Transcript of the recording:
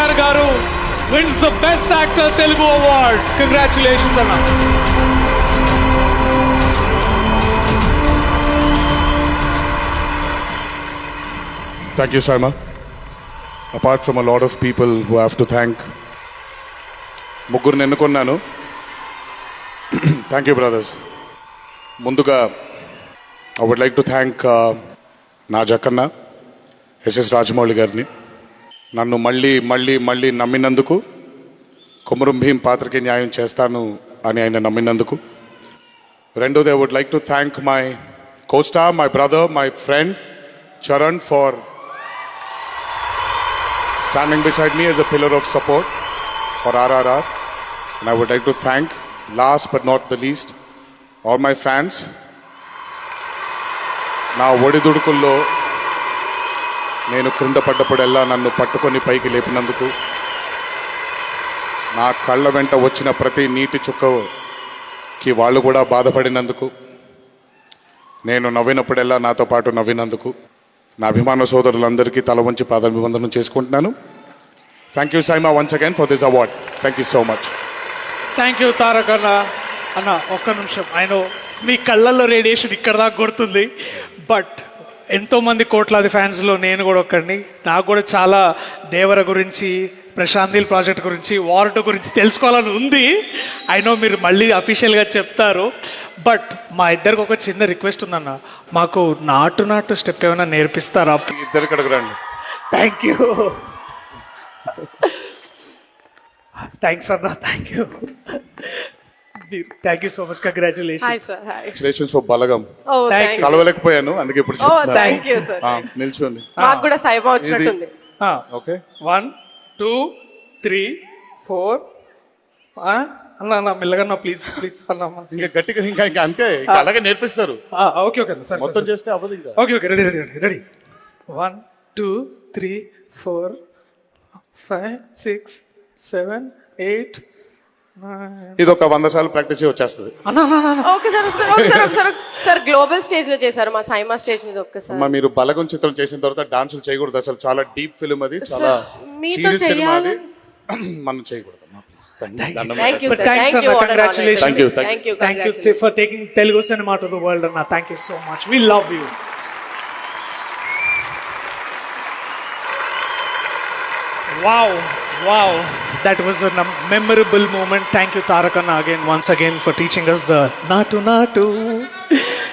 ఎన్టీఆర్ గారు wins the Best Actor Telugu Award. Congratulations, Anna. Thank you, Saima. Apart from a lot of people who I have to thank, ముగ్గురు ఎన్నుకున్నాను. Thank you brothers. ముందుగా I would like to thank నా Jakkanna SS Rajamouli గారిని నన్ను మళ్ళీ మళ్ళీ మళ్ళీ నమ్మినందుకు, కొమరం భీం పాత్రకి న్యాయం చేస్తాను అని ఆయన నమ్మినందుకు. రెండోది I would like to thank my co-star, my brother, my friend Charan for standing beside me as a pillar of support for RRR. And I would like to thank, last but not the least, all my fans. నా ఒడిదుడుకుల్లో నేను క్రింద పడ్డప్పుడల్లా నన్ను పట్టుకొని పైకి లేపినందుకు, నా కళ్ళ వెంట వచ్చిన ప్రతి నీటి చుక్కకి వాళ్ళు కూడా బాధపడినందుకు, నేను నవ్వినప్పుడల్లా నాతో పాటు నవ్వినందుకు, నా అభిమాన సోదరులందరికీ తల వంచి పాదాభివందనం చేసుకుంటున్నాను. Thank you SIIMA once again for this award. Thank you so much. Thank you Tarak అన్న. అన్న ఒక్క నిమిషం, ఆయన మీ కళ్ళల్లో రేడియేషన్ ఇక్కడ దాకా కొడుతుంది, బట్ ఎంతోమంది కోట్లాది ఫ్యాన్స్లో నేను కూడా ఒక్కడిని. నాకు కూడా చాలా దేవర గురించి, ప్రశాంత్ నీల్ ప్రాజెక్ట్ గురించి, వార్ 2 గురించి తెలుసుకోవాలని ఉంది. అయినో మీరు మళ్ళీ అఫీషియల్గా చెప్తారు, బట్ మా ఇద్దరికి ఒక చిన్న రిక్వెస్ట్ ఉందన్న, మాకు నాటు స్టెప్ ఏమైనా నేర్పిస్తారా? ఇద్దరికి అడగరండి. థ్యాంక్ యూ, థ్యాంక్స్ అన్న, thank you, thank you so much. Congratulations for Balagam. కలవలేకపోయాను, అందుకే ఇప్పుడు నిల్చోండి. మాకు కూడా సైబా వచ్చినట్టుంది. ఓకే, 1 2 3 4 అన్న మెల్లగా ప్లీజ్ ప్లీజ్ అన్న. ఇంకా గట్టిగా ఇంకా అంతే, అలాగే నేర్పిస్తారు. ఓకే ఓకే సార్, మొత్తం చేస్తే అవ్వదు ఇంకా. Okay okay, ready ready ready. 1 2 3 4 5 6 7 8 9. ఇది ఒక 100 సార్లు ప్రాక్టీస్ వచ్చేస్తుంది. ఓకే సార్, ఒకసారి సార్ గ్లోబల్ స్టేజ్ లో చేశారు మా సైమా స్టేజ్ మీద ఒక్కసారి. మీరు బలగం చిత్రం చేసిన తర్వాత డాన్సులు చేయకూడదు, అసలు చాలా డీప్ ఫిల్మ్ అది, చాలా సీరియస్ సినిమా అది, మనం చేయకూడదు. Thank you, sir. Thanks, Thank you, Anna. Congratulations. Thank you. Thank you for taking Telugu cinema to the world, Anna. Thank you so much. We love you. Wow. That was a memorable moment. Thank you, Tarak Anna, once again for teaching us the Natu Natu.